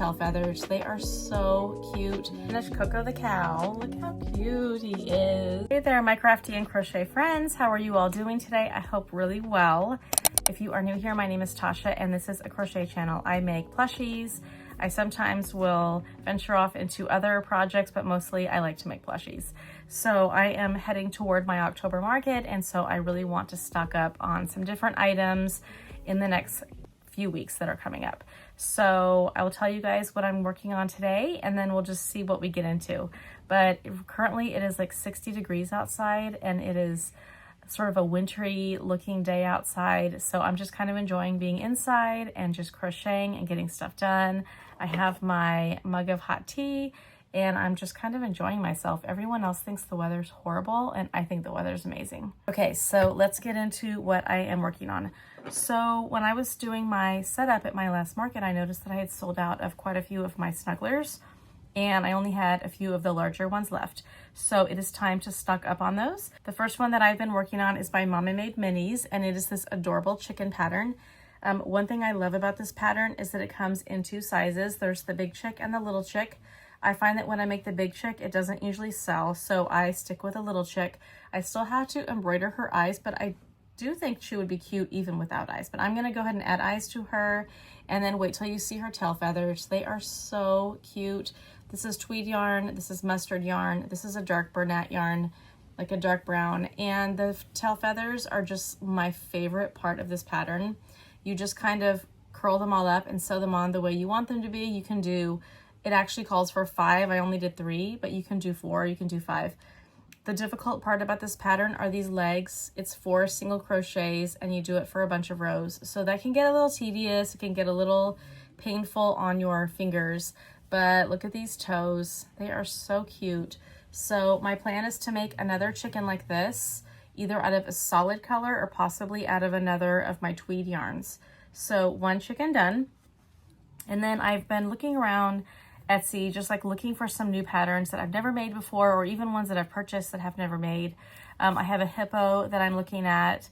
tail feathers. They are so cute. And there's Coco the cow. Look how cute he is. Hey there, my crafty and crochet friends. How are you all doing today? I hope really well. If you are new here, my name is Tasha and this is a crochet channel. I make plushies. I sometimes will venture off into other projects, but mostly I like to make plushies. So I am heading toward my October market, and so I really want to stock up on some different items in the next few weeks that are coming up. So I will tell you guys what I'm working on today, and then we'll just see what we get into. But currently it is like 60 degrees outside, and it is sort of a wintry looking day outside, so I'm just kind of enjoying being inside and just crocheting and getting stuff done. I have my mug of hot tea and I'm just kind of enjoying myself. Everyone else thinks the weather's horrible and I think the weather's amazing. Okay, so let's get into what I am working on. So when I was doing my setup at my last market, I noticed that I had sold out of quite a few of my snugglers, and I only had a few of the larger ones left. So it is time to stock up on those. The first one that I've been working on is by Mama Made Minis, and it is this adorable chicken pattern. One thing I love about this pattern is that it comes in two sizes. There's the big chick and the little chick. I find that when I make the big chick, it doesn't usually sell, so I stick with a little chick. I still have to embroider her eyes, but I do think she would be cute even without eyes. But I'm gonna go ahead and add eyes to her, and then wait till you see her tail feathers. They are so cute. This is tweed yarn, this is mustard yarn, this is a dark bernat yarn, like a dark brown, and the tail feathers are just my favorite part of this pattern. You just kind of curl them all up and sew them on the way you want them to be. You can do, it actually calls for 5, I only did 3, but you can do 4, you can do 5. The difficult part about this pattern are these legs. It's 4 single crochets and you do it for a bunch of rows. So that can get a little tedious, it can get a little painful on your fingers. But look at these toes. They are so cute. So my plan is to make another chicken like this, either out of a solid color or possibly out of another of my tweed yarns. So one chicken done. And then I've been looking around Etsy, just like looking for some new patterns that I've never made before, or even ones that I've purchased that I've never made. I have a hippo that I'm looking at,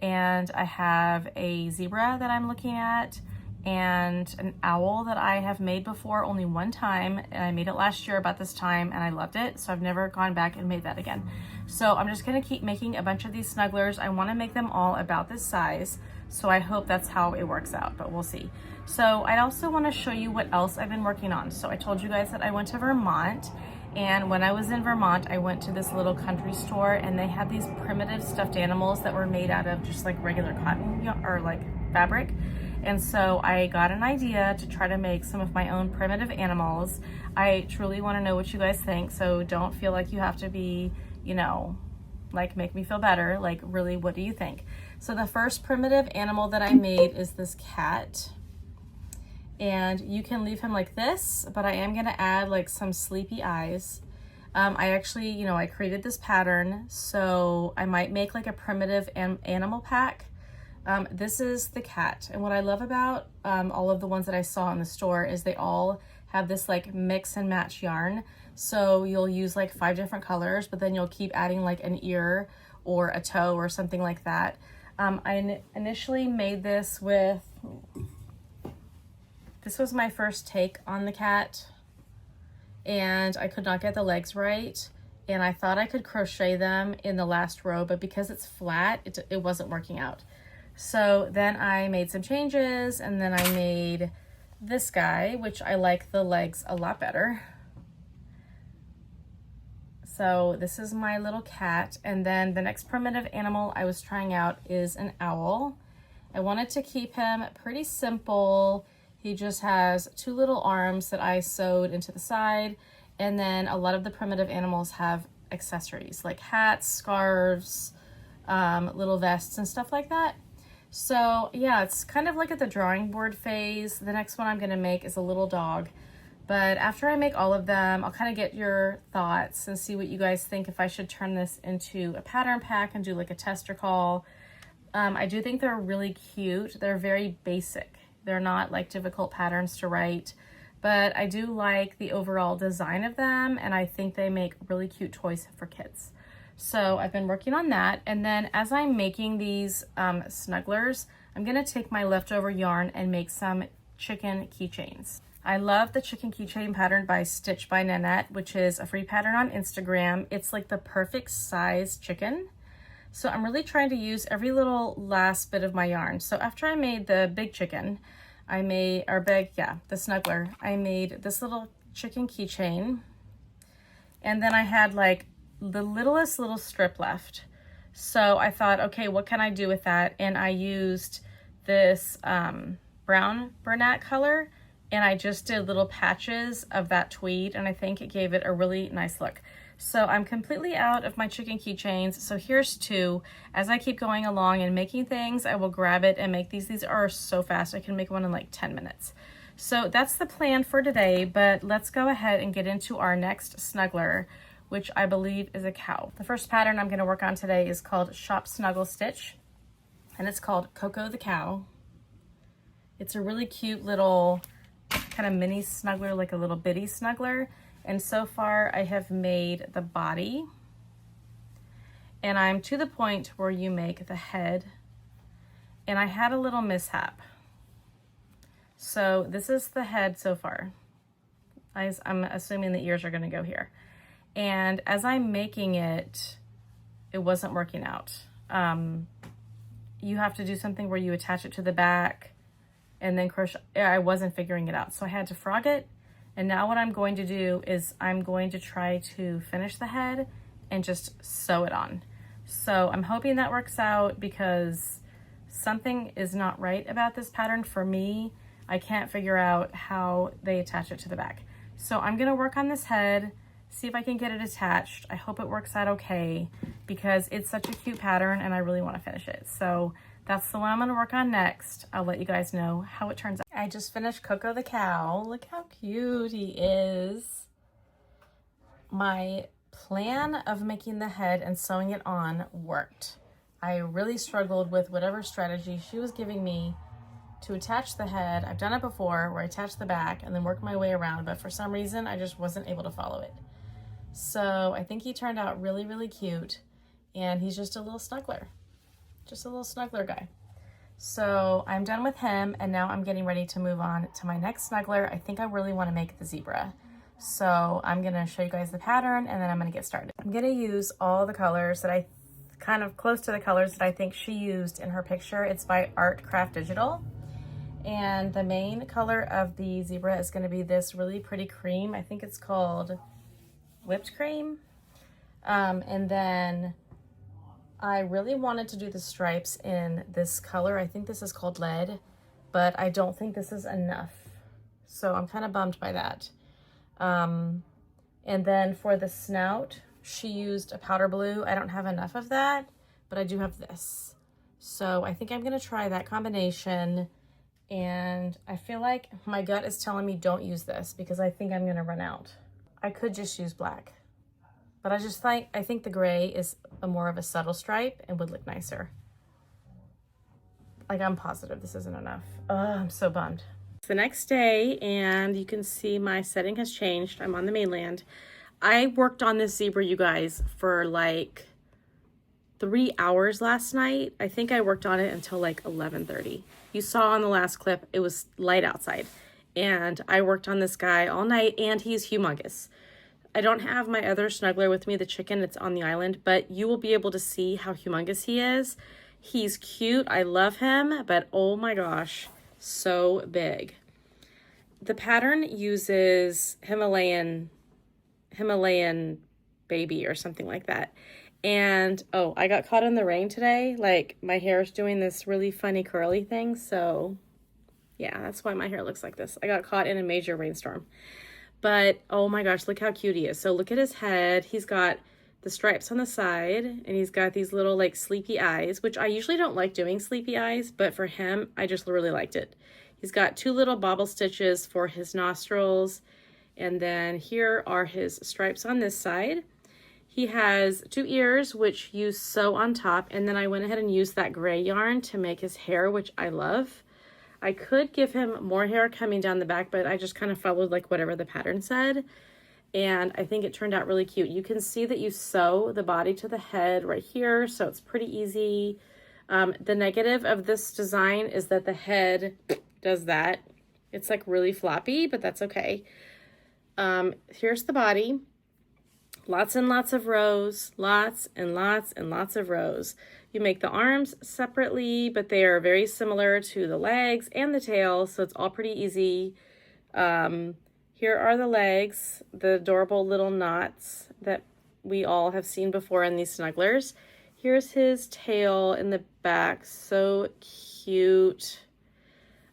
and I have a zebra that I'm looking at, and an owl that I have made before only one time, and I made it last year about this time and I loved it, so I've never gone back and made that again. So I'm just gonna keep making a bunch of these snugglers. I want to make them all about this size, so I hope that's how it works out, but we'll see. So I also want to show you what else I've been working on. So I told you guys that I went to Vermont, and when I was in Vermont I went to this little country store, and they had these primitive stuffed animals that were made out of just like regular cotton or like fabric. And so I got an idea to try to make some of my own primitive animals. I truly want to know what you guys think, so don't feel like you have to be, you know, like make me feel better. Like, really, what do you think? So the first primitive animal that I made is this cat. And you can leave him like this, but I am gonna add like some sleepy eyes. I actually, you know, I created this pattern, so I might make like a primitive animal pack. This is the cat, and what I love about all of the ones that I saw in the store is they all have this like mix and match yarn. So you'll use like 5 different colors, but then you'll keep adding like an ear or a toe or something like that. I initially made this with, this was my first take on the cat, and I could not get the legs right, and I thought I could crochet them in the last row, but because it's flat, it wasn't working out. So then I made some changes, and then I made this guy, which I like the legs a lot better. So this is my little cat, and then the next primitive animal I was trying out is an owl. I wanted to keep him pretty simple. He just has 2 little arms that I sewed into the side, and then a lot of the primitive animals have accessories like hats, scarves, little vests and stuff like that. So yeah, it's kind of like at the drawing board phase. The next one I'm gonna make is a little dog. But after I make all of them, I'll kind of get your thoughts and see what you guys think if I should turn this into a pattern pack and do like a tester call. I do think they're really cute. They're very basic. They're not like difficult patterns to write, but I do like the overall design of them, and I think they make really cute toys for kids. So I've been working on that, and then as I'm making these snugglers, I'm gonna take my leftover yarn and make some chicken keychains. I love the chicken keychain pattern by Stitch by Nanette, which is a free pattern on Instagram. It's like the perfect size chicken. So I'm really trying to use every little last bit of my yarn. So after I made the big chicken, the snuggler, I made this little chicken keychain. And then I had like the littlest little strip left. So I thought, okay, what can I do with that? And I used this brown Bernat color, and I just did little patches of that tweed, and I think it gave it a really nice look. So I'm completely out of my chicken keychains. So here's two. As I keep going along and making things, I will grab it and make these. These are so fast. I can make one in like 10 minutes. So that's the plan for today, but let's go ahead and get into our next snuggler, which I believe is a cow. The first pattern I'm gonna work on today is called Shop Snuggle Stitch, and it's called Coco the Cow. It's a really cute little kind of mini snuggler, like a little bitty snuggler. And so far I have made the body, and I'm to the point where you make the head, and I had a little mishap. So this is the head so far. I'm assuming the ears are gonna go here. And as I'm making it, it wasn't working out. You have to do something where you attach it to the back and then crochet. I wasn't figuring it out. So I had to frog it. And now what I'm going to do is I'm going to try to finish the head and just sew it on. So I'm hoping that works out, because something is not right about this pattern for me. I can't figure out how they attach it to the back. So I'm gonna work on this head, see if I can get it attached. I hope it works out okay, because it's such a cute pattern and I really want to finish it. So that's the one I'm going to work on next. I'll let you guys know how it turns out. I just finished Coco the Cow. Look how cute he is. My plan of making the head and sewing it on worked. I really struggled with whatever strategy she was giving me to attach the head. I've done it before where I attach the back and then work my way around, but for some reason I just wasn't able to follow it. So I think he turned out really, really cute, and he's just a little snuggler. Just a little snuggler guy. So I'm done with him, and now I'm getting ready to move on to my next snuggler. I think I really want to make the zebra. So I'm going to show you guys the pattern, and then I'm going to get started. I'm going to use all the colors that I, kind of close to the colors that I think she used in her picture. It's by Art Craft Digital. And the main color of the zebra is going to be this really pretty cream. I think it's called whipped cream. And then I really wanted to do the stripes in this color. I think this is called lead, but I don't think this is enough. So I'm kind of bummed by that. And then for the snout, she used a powder blue. I don't have enough of that, but I do have this. So I think I'm gonna try that combination. And I feel like my gut is telling me don't use this, because I think I'm gonna run out. I could just use black, but I think the gray is more of a subtle stripe and would look nicer. Like, I'm positive this isn't enough. Oh, I'm so bummed. It's the next day, and you can see my setting has changed. I'm on the mainland. I worked on this zebra, you guys, for like 3 hours last night. I think I worked on it until like 11:30. You saw on the last clip, it was light outside, and I worked on this guy all night, and he's humongous. I don't have my other snuggler with me, the chicken. It's on the island, but you will be able to see how humongous he is. He's cute. I love him, but oh my gosh, so big. The pattern uses Himalayan baby or something like that. And oh, I got caught in the rain today. Like, my hair is doing this really funny curly thing. So yeah, that's why my hair looks like this. I got caught in a major rainstorm. But oh my gosh, look how cute he is. So look at his head. He's got the stripes on the side, and he's got these little like sleepy eyes, which I usually don't like doing sleepy eyes, but for him, I just really liked it. He's got 2 little bobble stitches for his nostrils. And then here are his stripes on this side. He has 2 ears, which you sew on top. And then I went ahead and used that gray yarn to make his hair, which I love. I could give him more hair coming down the back, but I just kind of followed like whatever the pattern said. And I think it turned out really cute. You can see that you sew the body to the head right here, so it's pretty easy. The negative of this design is that the head does that. It's like really floppy, but that's okay. Here's the body. Lots and lots of rows, lots and lots and lots of rows. You make the arms separately, but they are very similar to the legs and the tail, so it's all pretty easy. Here are the legs, the adorable little knots that we all have seen before in these snugglers. Here's his tail in the back, so cute.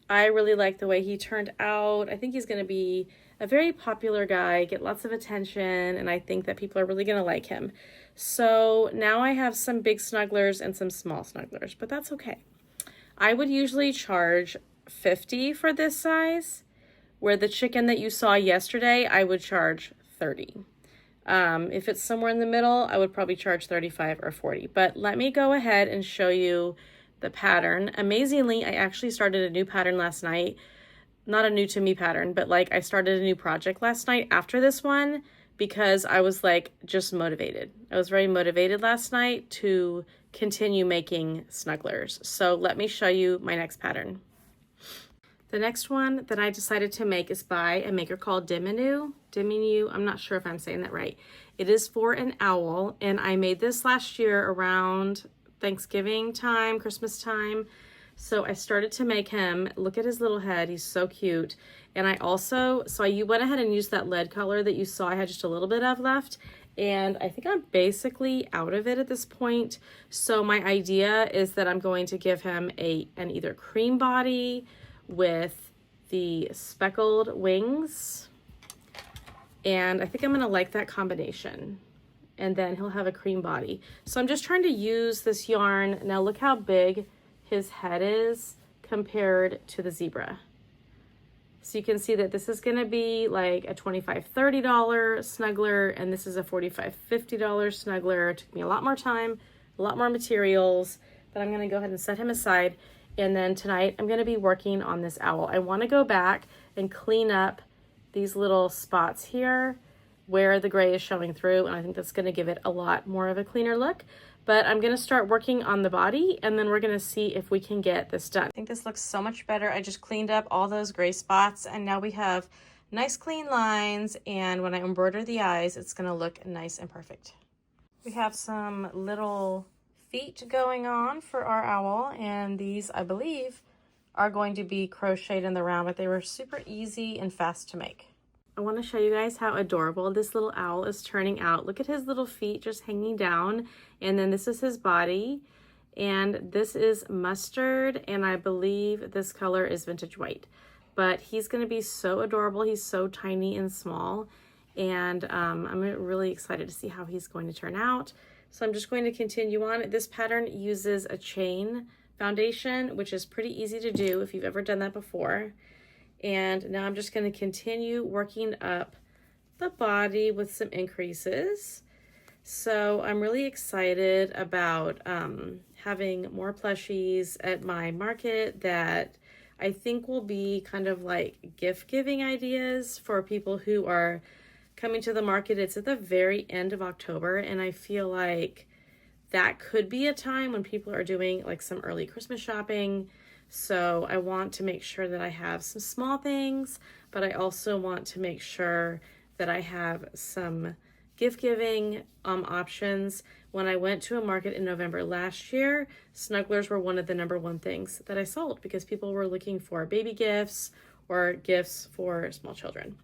I really like the way he turned out. I think he's going to be a very popular guy, get lots of attention, and I think that people are really going to like him. So now I have some big snugglers and some small snugglers, but that's okay. I would usually charge $50 for this size, where the chicken that you saw yesterday, I would charge $30. If it's somewhere in the middle, I would probably charge $35 or $40. But let me go ahead and show you the pattern. Amazingly, I actually started a new pattern last night. Not a new to me pattern, but like I started a new project last night after this one because I was like just motivated. I was very motivated last night to continue making snugglers. So let me show you my next pattern. The next one that I decided to make is by a maker called Diminu. I'm not sure if I'm saying that right. It is for an owl, and I made this last year around Thanksgiving time, Christmas time. So I started to make him. Look at his little head. He's so cute. And I also, you went ahead and used that lead color that you saw I had just a little bit of left. And I think I'm basically out of it at this point. So my idea is that I'm going to give him an either cream body with the speckled wings. And I think I'm gonna like that combination. And then he'll have a cream body. So I'm just trying to use this yarn. Now look how big his head is compared to the zebra. So you can see that this is gonna be like a $25, $30 snuggler, and this is a $45, $50 snuggler. It took me a lot more time, a lot more materials, but I'm gonna go ahead and set him aside. And then tonight I'm gonna be working on this owl. I wanna go back and clean up these little spots here where the gray is showing through, and I think that's gonna give it a lot more of a cleaner look. But I'm gonna start working on the body, and then we're gonna see if we can get this done. I think this looks so much better. I just cleaned up all those gray spots, and now we have nice clean lines, and when I embroider the eyes, it's gonna look nice and perfect. We have some little feet going on for our owl, and these, I believe, are going to be crocheted in the round, but they were super easy and fast to make. I want to show you guys how adorable this little owl is turning out. Look at his little feet just hanging down, and then this is his body, and this is mustard, and I believe this color is vintage white. But he's going to be so adorable. He's so tiny and small, and I'm really excited to see how he's going to turn out. So I'm just going to continue on. This pattern uses a chain foundation, which is pretty easy to do if you've ever done that before. And now I'm just going to continue working up the body with some increases. So I'm really excited about having more plushies at my market that I think will be kind of like gift giving ideas for people who are coming to the market. It's at the very end of October, and I feel like that could be a time when people are doing like some early Christmas shopping. So I want to make sure that I have some small things, but I also want to make sure that I have some gift giving options. When I went to a market in November last year, snugglers were one of the #1 things that I sold because people were looking for baby gifts or gifts for small children.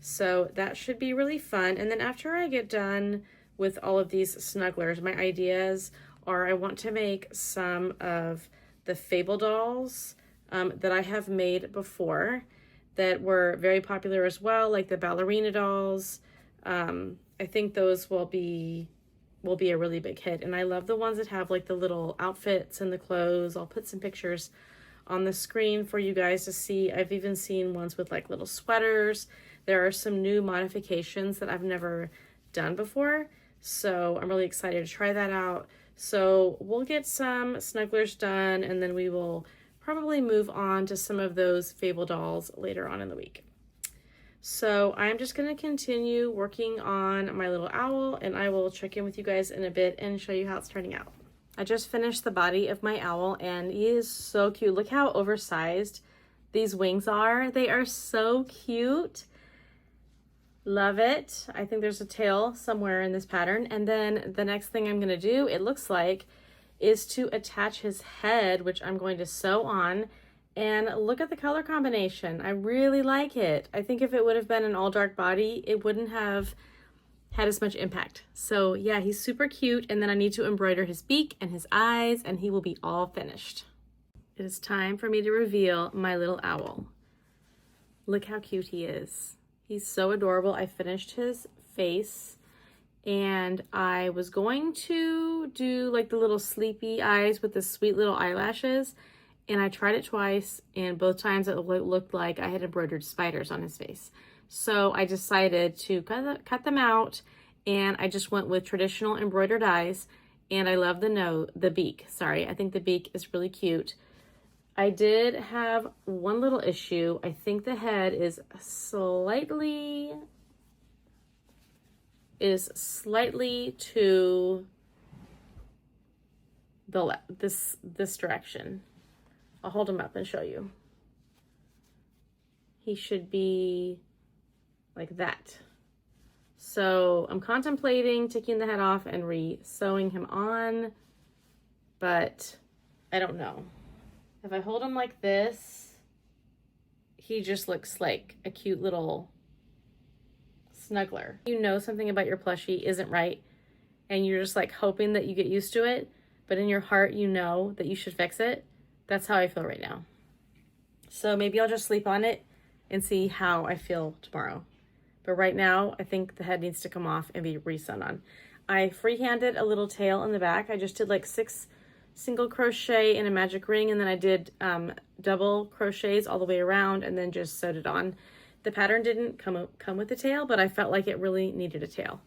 So that should be really fun. And then after I get done with all of these snugglers, my ideas are I want to make some of the Fable dolls that I have made before that were very popular as well, like the ballerina dolls. I think those will be a really big hit. And I love the ones that have like the little outfits and the clothes. I'll put some pictures on the screen for you guys to see. I've even seen ones with like little sweaters. There are some new modifications that I've never done before, so I'm really excited to try that out. So we'll get some snugglers done, and then we will probably move on to some of those Fable dolls later on in the week. So I'm just going to continue working on my little owl, and I will check in with you guys in a bit and show you how it's turning out. I just finished the body of my owl, and he is so cute. Look how oversized these wings are. They are so cute. Love it. I think there's a tail somewhere in this pattern. And then the next thing I'm gonna do, it looks like, is to attach his head, which I'm going to sew on. And look at the color combination. I really like it. I think if it would have been an all dark body, it wouldn't have had as much impact. So yeah, he's super cute. And then I need to embroider his beak and his eyes, and he will be all finished. It is time for me to reveal my little owl. Look how cute he is. He's so adorable. I finished his face, and I was going to do like the little sleepy eyes with the sweet little eyelashes, and I tried it twice, and both times it looked like I had embroidered spiders on his face. So I decided to cut them out, and I just went with traditional embroidered eyes, and I love the beak. Sorry, I think the beak is really cute. I did have one little issue. I think the head is slightly to the left, this direction. I'll hold him up and show you. He should be like that. So I'm contemplating taking the head off and re-sewing him on, but I don't know. If I hold him like this, he just looks like a cute little snuggler. You know something about your plushie isn't right, and you're just like hoping that you get used to it, but in your heart you know that you should fix it. That's how I feel right now. So maybe I'll just sleep on it and see how I feel tomorrow. But right now, I think the head needs to come off and be re-sewn on. I freehanded a little tail in the back. I just did like 6 single crochet in a magic ring, and then I did double crochets all the way around, and then just sewed it on. The pattern didn't come with a tail, but I felt like it really needed a tail.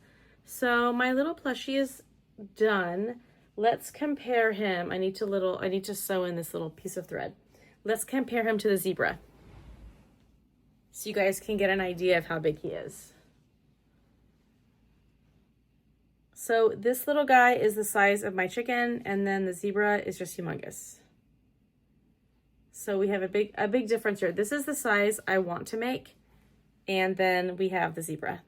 So my little plushie is done. Let's compare him. I need to sew in this little piece of thread. Let's compare him to the zebra, so you guys can get an idea of how big he is. So this little guy is the size of my chicken, and then the zebra is just humongous. So we have a big difference here. This is the size I want to make, and then we have the zebra.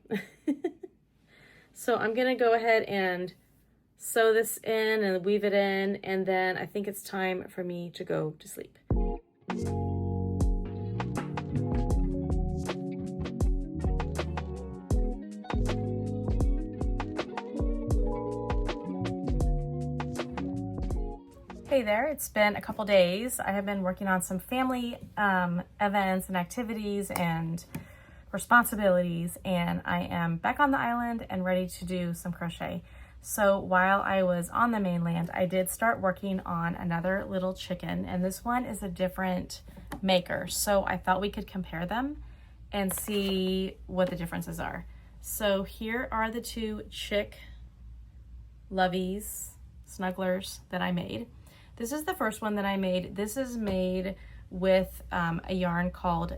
So I'm gonna go ahead and sew this in and weave it in, and then I think it's time for me to go to sleep. Hey there, it's been a couple days. I have been working on some family events and activities and responsibilities, and I am back on the island and ready to do some crochet. So while I was on the mainland, I did start working on another little chicken, and this one is a different maker. So I thought we could compare them and see what the differences are. So here are the 2 chick lovies, snugglers that I made. This is the first one that I made. This is made with a yarn called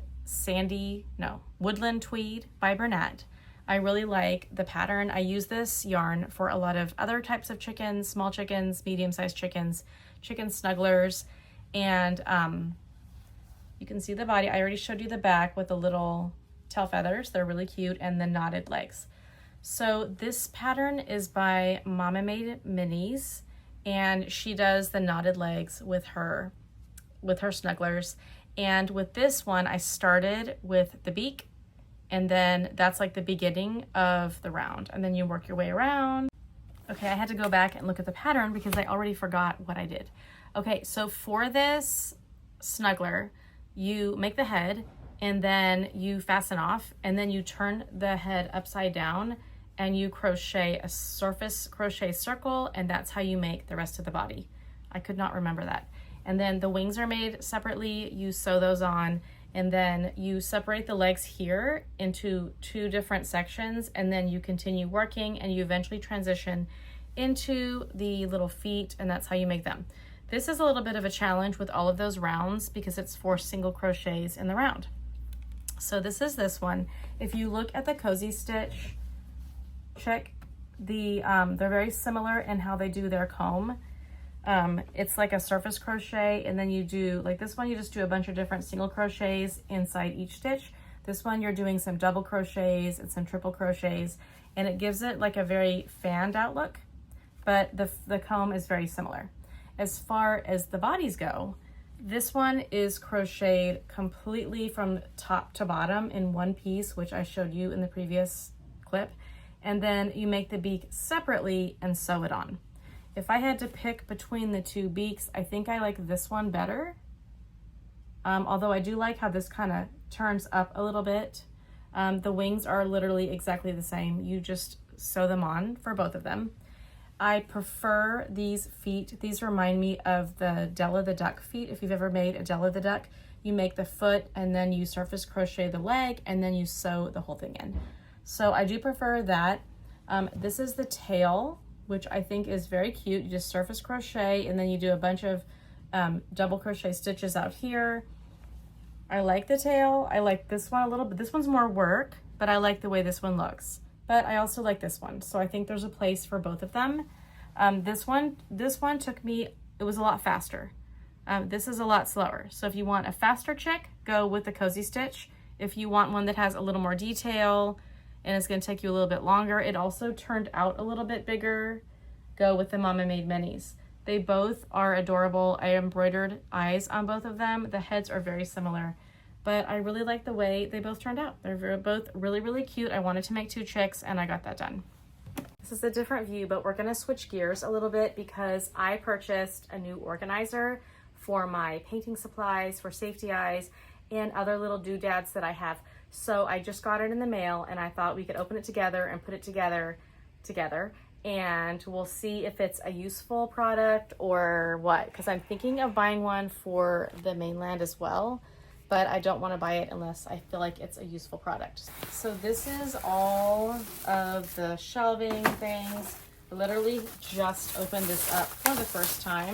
Woodland Tweed by Bernat. I really like the pattern. I use this yarn for a lot of other types of chickens, small chickens, medium-sized chickens, chicken snugglers, and you can see the body. I already showed you the back with the little tail feathers. They're really cute, and the knotted legs. So this pattern is by Mama Made Minis, and she does the knotted legs with her snugglers. And with this one, I started with the beak, and then that's like the beginning of the round, and then you work your way around. Okay, I had to go back and look at the pattern because I already forgot what I did. Okay, so for this snuggler, you make the head, and then you fasten off, and then you turn the head upside down, and you crochet a surface crochet circle, and that's how you make the rest of the body. I could not remember that. And then the wings are made separately. You sew those on, and then you separate the legs here into 2 different sections, and then you continue working, and you eventually transition into the little feet, and that's how you make them. This is a little bit of a challenge with all of those rounds because it's 4 single crochets in the round. So this is this one. If you look at the cozy stitch, check they're very similar in how they do their comb. It's like a surface crochet, and then you do, like this one, you just do a bunch of different single crochets inside each stitch. This one, you're doing some double crochets and some triple crochets, and it gives it like a very fanned out look, but the comb is very similar. As far as the bodies go, this one is crocheted completely from top to bottom in one piece, which I showed you in the previous clip, and then you make the beak separately and sew it on. If I had to pick between the two beaks, I think I like this one better. Although I do like how this kind of turns up a little bit. The wings are literally exactly the same. You just sew them on for both of them. I prefer these feet. These remind me of the Della the Duck feet. If you've ever made a Della the Duck, you make the foot and then you surface crochet the leg and then you sew the whole thing in. So I do prefer that. This is the tail, which I think is very cute. You just surface crochet and then you do a bunch of double crochet stitches out here. I like the tail. I like this one a little bit. This one's more work, but I like the way this one looks. But I also like this one. So I think there's a place for both of them. This one took me, it was a lot faster. This is a lot slower. So if you want a faster chick, go with the cozy stitch. If you want one that has a little more detail and it's gonna take you a little bit longer, it also turned out a little bit bigger, go with the Mama Made Minis. They both are adorable. I embroidered eyes on both of them. The heads are very similar, but I really like the way they both turned out. They're both really, really cute. I wanted to make 2 chicks and I got that done. This is a different view, but we're gonna switch gears a little bit because I purchased a new organizer for my painting supplies, for safety eyes, and other little doodads that I have. So I just got it in the mail and I thought we could open it together and put it together, and we'll see if it's a useful product or what, because I'm thinking of buying one for the mainland as well, but I don't want to buy it unless I feel like it's a useful product. So this is all of the shelving things. I literally just opened this up for the first time.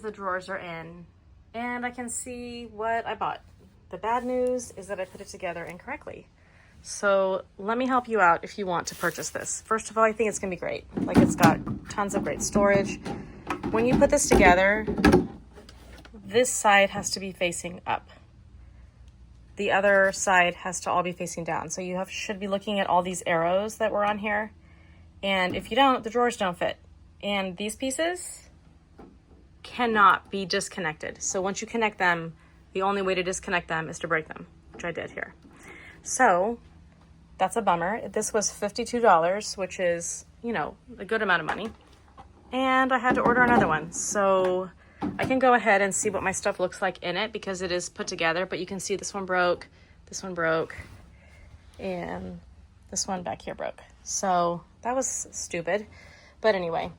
The drawers are in and I can see what I bought. The bad news is that I put it together incorrectly. So let me help you out if you want to purchase this. First of all, I think it's gonna be great. Like, it's got tons of great storage. When you put this together, this side has to be facing up. The other side has to all be facing down. So you should be looking at all these arrows that were on here. And if you don't, the drawers don't fit. And these pieces cannot be disconnected. So once you connect them, the only way to disconnect them is to break them, which I did here. So that's a bummer. This was $52, which is, you know, a good amount of money. And I had to order another one. So I can go ahead and see what my stuff looks like in it because it is put together, but you can see this one broke, and this one back here broke. So that was stupid. But anyway,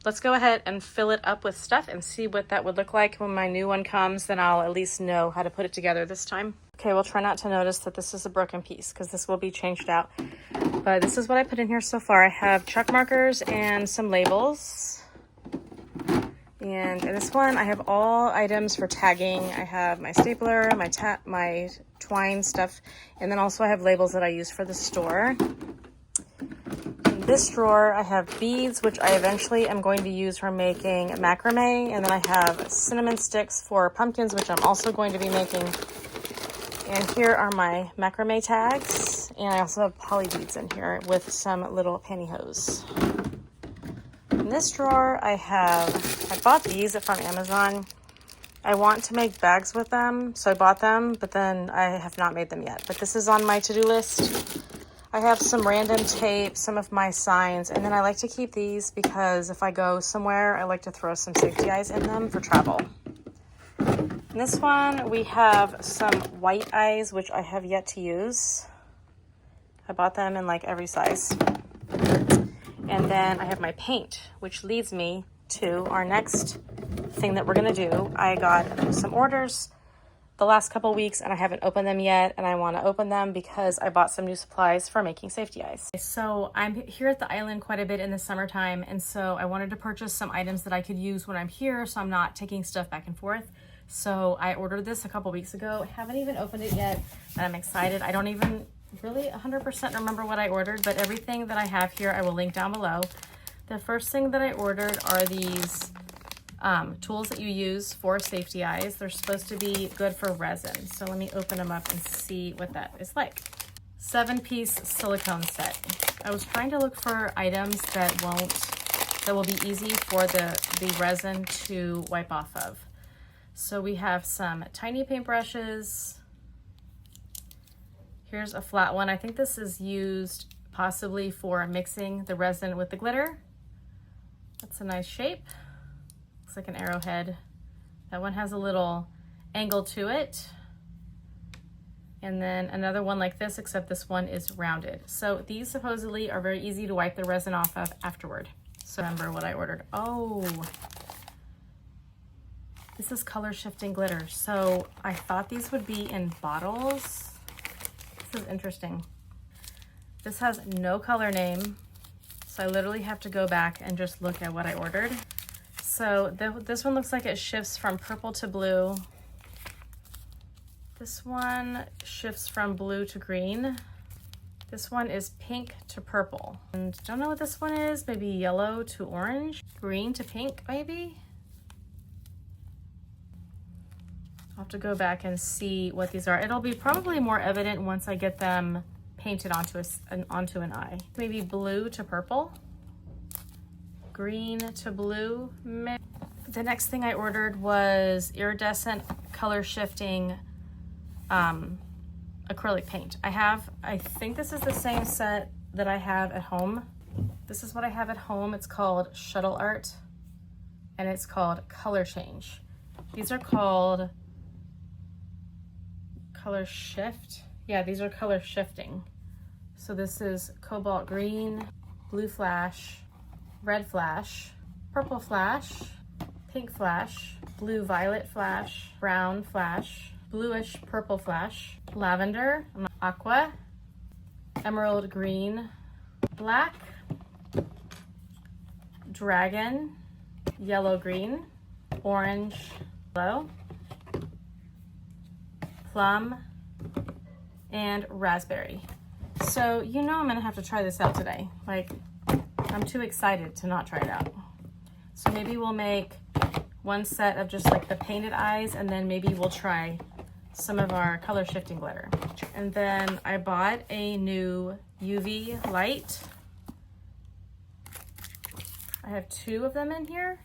let's go ahead and fill it up with stuff and see what that would look like when my new one comes. Then I'll at least know how to put it together this time. Okay, we'll try not to notice that this is a broken piece because this will be changed out. But this is what I put in here so far. I have check markers and some labels. And in this one, I have all items for tagging. I have my stapler, my twine stuff, and then also I have labels that I use for the store. this drawer, I have beads, which I eventually am going to use for making macrame. And then I have cinnamon sticks for pumpkins, which I'm also going to be making. And here are my macrame tags. And I also have poly beads in here with some little pantyhose. In this drawer, I bought these from Amazon. I want to make bags with them, so I bought them, but then I have not made them yet. But this is on my to-do list. I have some random tape, some of my signs, and then I like to keep these because if I go somewhere, I like to throw some safety eyes in them for travel. In this one, we have some white eyes, which I have yet to use. I bought them in like every size. And then I have my paint, which leads me to our next thing that we're gonna do. I got some orders the last couple weeks and I haven't opened them yet, and I want to open them because I bought some new supplies for making safety eyes. So I'm here at the island quite a bit in the summertime, and so I wanted to purchase some items that I could use when I'm here so I'm not taking stuff back and forth. So I ordered this a couple weeks ago. Haven't even opened it yet, and I'm excited. I don't even really 100% remember what I ordered, but everything that I have here I will link down below. The first thing that I ordered are these tools that you use for safety eyes. They're supposed to be good for resin. So let me open them up and see what that is like. 7-piece silicone set. I was trying to look for items that will be easy for the resin to wipe off of. So we have some tiny paintbrushes. Here's a flat one. I think this is used possibly for mixing the resin with the glitter. That's a nice shape. Looks like an arrowhead. That one has a little angle to it. And then another one like this, except this one is rounded. So these supposedly are very easy to wipe the resin off of afterward. So remember what I ordered. Oh, this is color shifting glitter. So I thought these would be in bottles. This is interesting. This has no color name. So I literally have to go back and just look at what I ordered. So this one looks like it shifts from purple to blue. This one shifts from blue to green. This one is pink to purple. And don't know what this one is, maybe yellow to orange, green to pink maybe. I'll have to go back and see what these are. It'll be probably more evident once I get them painted onto an eye. Maybe blue to purple, green to blue. The next thing I ordered was iridescent color shifting acrylic paint. I think this is the same set that I have at home. This is what I have at home. It's called Shuttle Art and it's called Color Change. These are called Color Shift. Yeah, these are color shifting. So this is cobalt green, blue flash, red flash, purple flash, pink flash, blue violet flash, brown flash, bluish purple flash, lavender, aqua, emerald green, black, dragon, yellow green, orange, yellow, plum, and raspberry. So you know I'm gonna have to try this out today. Like, I'm too excited to not try it out. So maybe we'll make one set of just like the painted eyes, and then maybe we'll try some of our color shifting glitter. And then I bought a new UV light. I have 2 of them in here.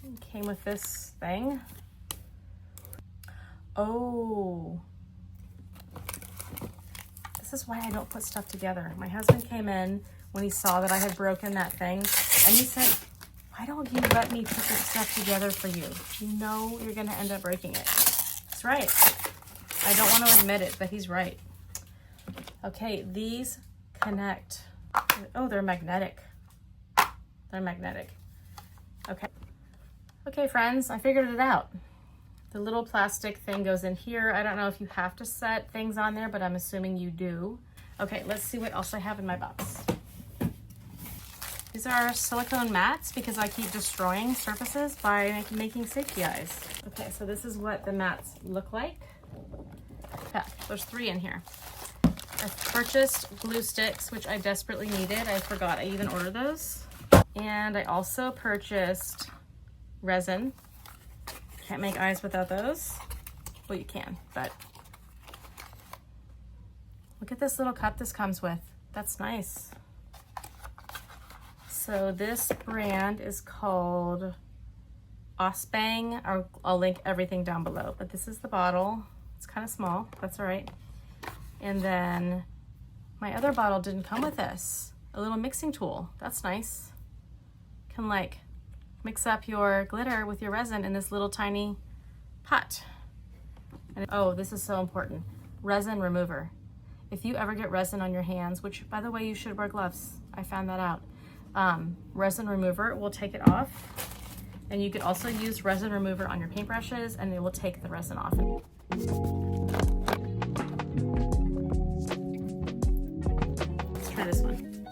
It came with this thing. Oh, this is why I don't put stuff together. My husband came in when he saw that I had broken that thing, and he said, why don't you let me put this stuff together for you? You know you're gonna end up breaking it. That's right. I don't want to admit it, but he's right. Okay, these connect. Oh, they're magnetic. They're magnetic. Okay. Okay, friends, I figured it out. The little plastic thing goes in here. I don't know if you have to set things on there, but I'm assuming you do. Okay, let's see what else I have in my box. These are silicone mats because I keep destroying surfaces by making safety eyes. Okay, so this is what the mats look like. Yeah, there's 3 in here. I purchased glue sticks, which I desperately needed. I forgot I even ordered those. And I also purchased resin. Can't make eyes without those. Well, you can, but look at this little cup this comes with. That's nice. So this brand is called Osbang. I'll link everything down below, but this is the bottle. It's kind of small, that's all right. And then my other bottle didn't come with this. A little mixing tool, that's nice. Can like mix up your glitter with your resin in this little tiny pot. And oh, this is so important. Resin remover. If you ever get resin on your hands, which by the way, you should wear gloves. I found that out. Resin remover will take it off. And you could also use resin remover on your paintbrushes and it will take the resin off. Let's try this one.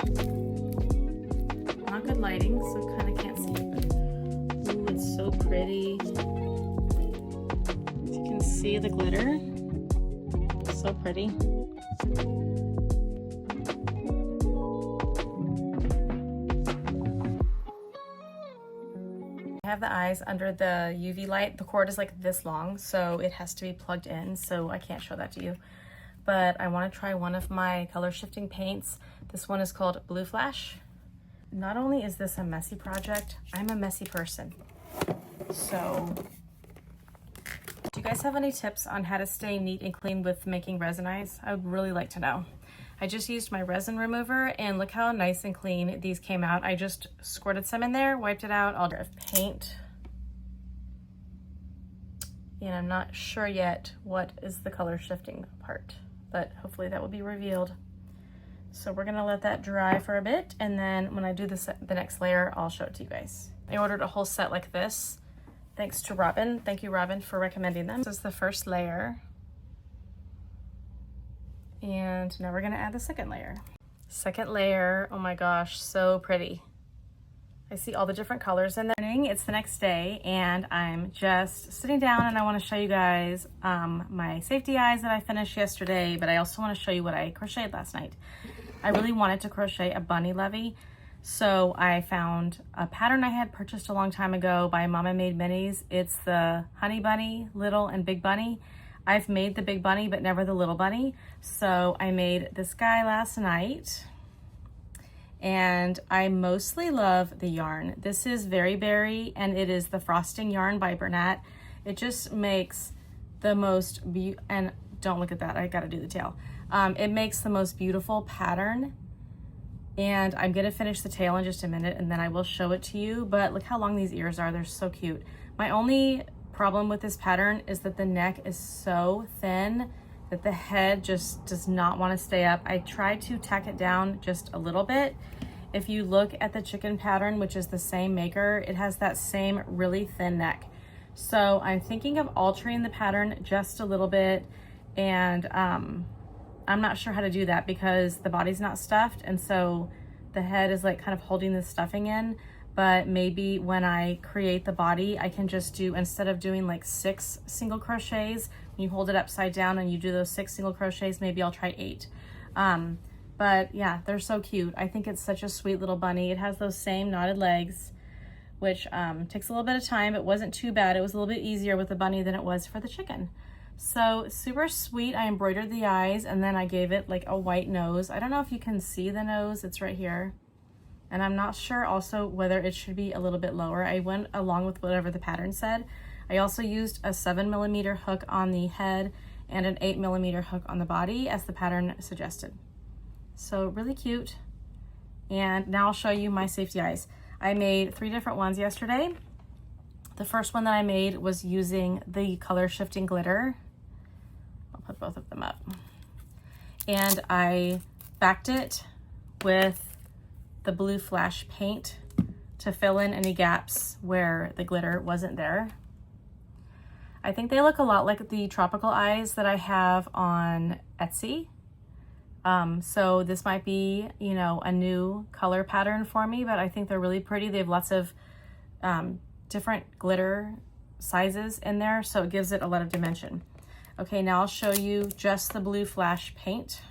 Not good lighting, so kind of can't see it, but ooh, it's so pretty. You can see the glitter. So pretty. I have the eyes under the UV light. The cord is like this long, so it has to be plugged in, so I can't show that to you. But I want to try one of my color shifting paints. This one is called Blue Flash. Not only is this a messy project, I'm a messy person. So do you guys have any tips on how to stay neat and clean with making resin eyes? I would really like to know. I just used my resin remover and look how nice and clean these came out. I just squirted some in there, wiped it out. I'll have paint. And I'm not sure yet what is the color shifting part, but hopefully that will be revealed. So we're gonna let that dry for a bit, and then when I do the next layer, I'll show it to you guys. I ordered a whole set like this. Thanks to Robin. Thank you, Robin, for recommending them. This is the first layer. And now we're gonna add the second layer. Second layer, oh my gosh, so pretty. I see all the different colors in there. It's the next day and I'm just sitting down and I wanna show you guys my safety eyes that I finished yesterday, but I also wanna show you what I crocheted last night. I really wanted to crochet a bunny levy. So I found a pattern I had purchased a long time ago by Mama Made Minis. It's the Honey Bunny, Little, and Big Bunny. I've made the Big Bunny, but never the Little Bunny. So I made this guy last night. And I mostly love the yarn. This is Very Berry, and it is the frosting yarn by Bernat. It just makes the most, and don't look at that, I gotta do the tail. It makes the most beautiful pattern. And I'm gonna finish the tail in just a minute and then I will show it to you, but look how long these ears are, they're so cute. My only problem with this pattern is that the neck is so thin that the head just does not wanna stay up. I tried to tack it down just a little bit. If you look at the chicken pattern, which is the same maker, it has that same really thin neck. So I'm thinking of altering the pattern just a little bit, and I'm not sure how to do that because the body's not stuffed, and so the head is like kind of holding the stuffing in. But maybe when I create the body, I can just do, instead of doing like 6 single crochets, when you hold it upside down and you do those 6 single crochets, maybe I'll try 8. But yeah, they're so cute. I think it's such a sweet little bunny. It has those same knotted legs, which takes a little bit of time. It wasn't too bad. It was a little bit easier with the bunny than it was for the chicken. So super sweet. I embroidered the eyes and then I gave it like a white nose. I don't know if you can see the nose, it's right here. And I'm not sure also whether it should be a little bit lower. I went along with whatever the pattern said. I also used a 7mm hook on the head and an 8mm hook on the body as the pattern suggested. So really cute. And now I'll show you my safety eyes. I made 3 different ones yesterday. The first one that I made was using the color shifting glitter. I'll put both of them up. And I backed it with the Blue Flash paint to fill in any gaps where the glitter wasn't there. I think they look a lot like the tropical eyes that I have on Etsy. So this might be, you know, a new color pattern for me, but I think they're really pretty. They have lots of different glitter sizes in there, so it gives it a lot of dimension. Okay, now I'll show you just the Blue Flash paint.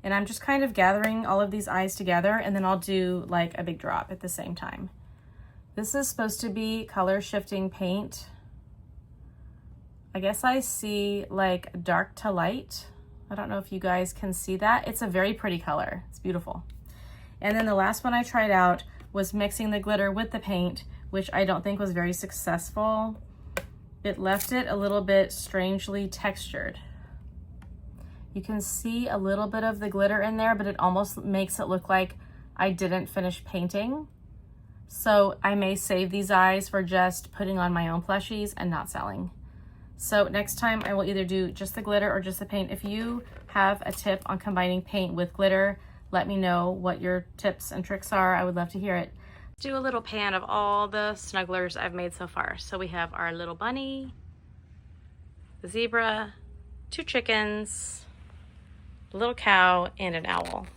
And I'm just kind of gathering all of these eyes together, and then I'll do like a big drop at the same time. This is supposed to be color shifting paint. I guess I see like dark to light. I don't know if you guys can see that. It's a very pretty color. It's beautiful. And then the last one I tried out was mixing the glitter with the paint, which I don't think was very successful. It left it a little bit strangely textured. You can see a little bit of the glitter in there, but it almost makes it look like I didn't finish painting. So I may save these eyes for just putting on my own plushies and not selling. So next time I will either do just the glitter or just the paint. If you have a tip on combining paint with glitter, let me know what your tips and tricks are. I would love to hear it. Let's do a little pan of all the snugglers I've made so far. So we have our little bunny, the zebra, 2 chickens, a little cow, and an owl.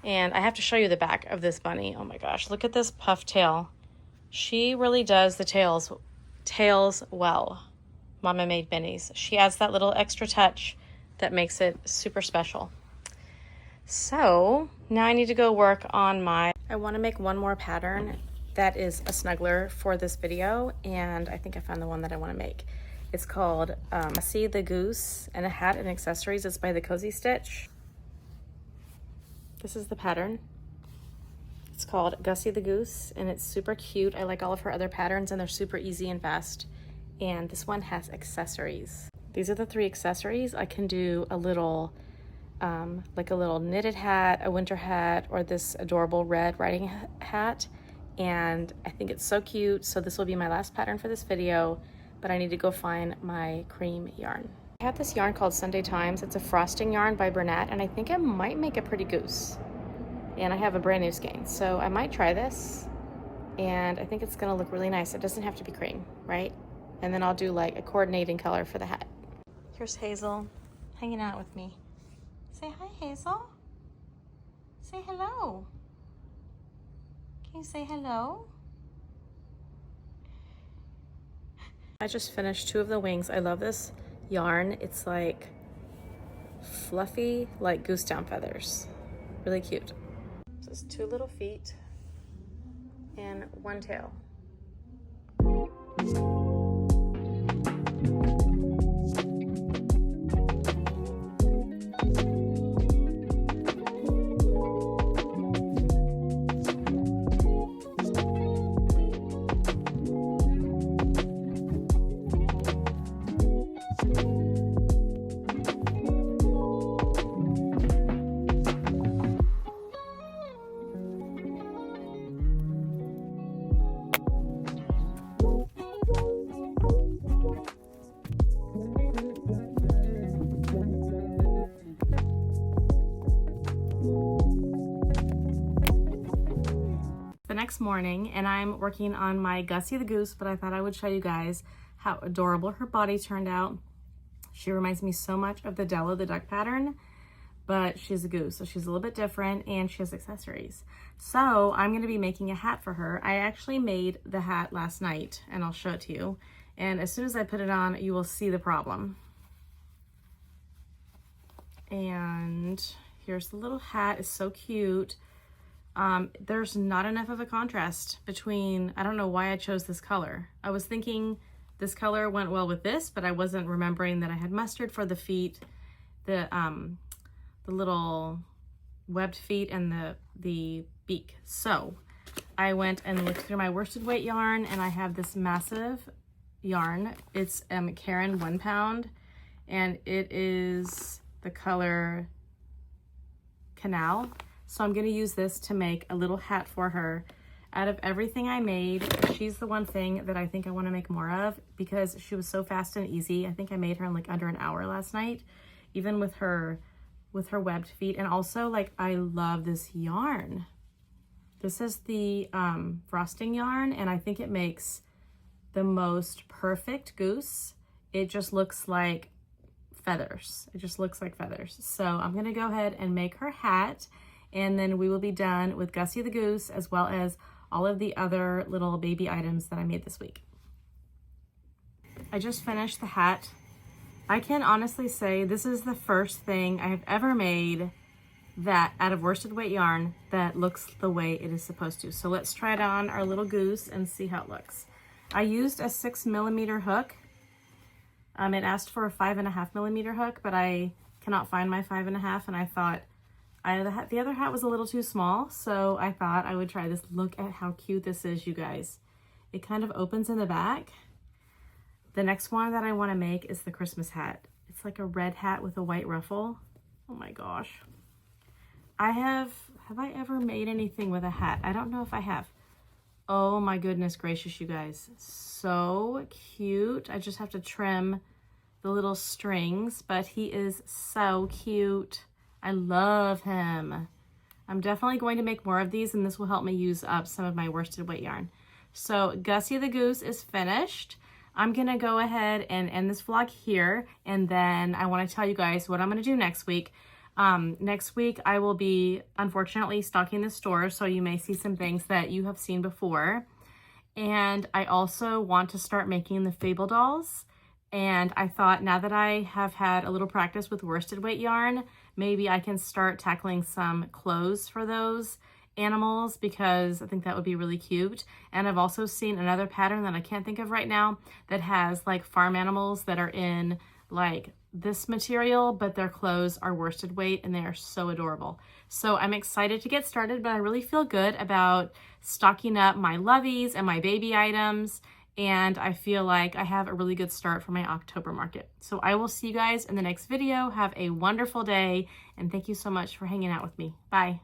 And I have to show you the back of this bunny. Oh my gosh, look at this puff tail. She really does the tails well. Mama made Benny's. She adds that little extra touch that makes it super special. So now I need to go work on I want to make one more pattern that is a snuggler for this video, and I think I found the one that I want to make. It's called Gussie the Goose and a Hat and Accessories. It's by the Cozy Stitch. This is the pattern. It's called Gussie the Goose, and it's super cute. I like all of her other patterns, and they're super easy and fast. And this one has accessories. These are the 3 accessories. I can do a little, like a little knitted hat, a winter hat, or this adorable red riding hat. And I think it's so cute. So this will be my last pattern for this video, but I need to go find my cream yarn. I have this yarn called Sunday Times. It's a frosting yarn by Bernat, and I think it might make a pretty goose. And I have a brand new skein, so I might try this. And I think it's gonna look really nice. It doesn't have to be cream, right? And then I'll do like a coordinating color for the hat. Here's Hazel hanging out with me. Say hi, Hazel. Say hello. Can you say hello? I just finished 2 of the wings. I love this yarn. It's like fluffy, like goose down feathers. Really cute. So it's 2 little feet and 1 tail. Next morning, and I'm working on my Gussie the Goose, but I thought I would show you guys how adorable her body turned out. She reminds me so much of the Della the duck pattern, but she's a goose, so she's a little bit different, and she has accessories. So I'm going to be making a hat for her. I actually made the hat last night, and I'll show it to you. And as soon as I put it on, you will see the problem. And here's the little hat. It's so cute. There's not enough of a contrast between, I don't know why I chose this color. I was thinking this color went well with this, but I wasn't remembering that I had mustard for the feet, the little webbed feet and the beak. So I went and looked through my worsted weight yarn, and I have this massive yarn. It's Karen 1 pound, and it is the color Canal. So I'm going to use this to make a little hat for her. Out of everything I made, she's the one thing that I think I want to make more of, because she was so fast and easy. I think I made her in like under an hour last night, even with her webbed feet. And also, like, I love this yarn. This is the frosting yarn, and I think it makes the most perfect goose. It just looks like feathers. It just looks like feathers. So I'm going to go ahead and make her hat, and then we will be done with Gussie the Goose, as well as all of the other little baby items that I made this week. I just finished the hat, I can honestly say this is the first thing I've ever made that out of worsted weight yarn that looks the way it is supposed to. So let's try it on our little goose and see how it looks. I used a 6mm hook. It asked for a 5.5mm hook, but I cannot find my 5.5, and I thought the other hat was a little too small, so I thought I would try this. Look at how cute this is, you guys. It kind of opens in the back. The next one that I want to make is the Christmas hat. It's like a red hat with a white ruffle. Oh my gosh. Have I ever made anything with a hat? I don't know if I have. Oh my goodness gracious, you guys. So cute. I just have to trim the little strings, but he is so cute. I love him. I'm definitely going to make more of these, and this will help me use up some of my worsted weight yarn. So Gussie the Goose is finished. I'm gonna go ahead and end this vlog here, and then I wanna tell you guys what I'm gonna do next week. Next week I will be, unfortunately, stocking the store, so you may see some things that you have seen before. And I also want to start making the Fable dolls. And I thought, now that I have had a little practice with worsted weight yarn, maybe I can start tackling some clothes for those animals, because I think that would be really cute. And I've also seen another pattern that I can't think of right now that has like farm animals that are in like this material, but their clothes are worsted weight, and they are so adorable. So I'm excited to get started, but I really feel good about stocking up my lovies and my baby items, and I feel like I have a really good start for my October market. So I will see you guys in the next video. Have a wonderful day, and thank you so much for hanging out with me. Bye.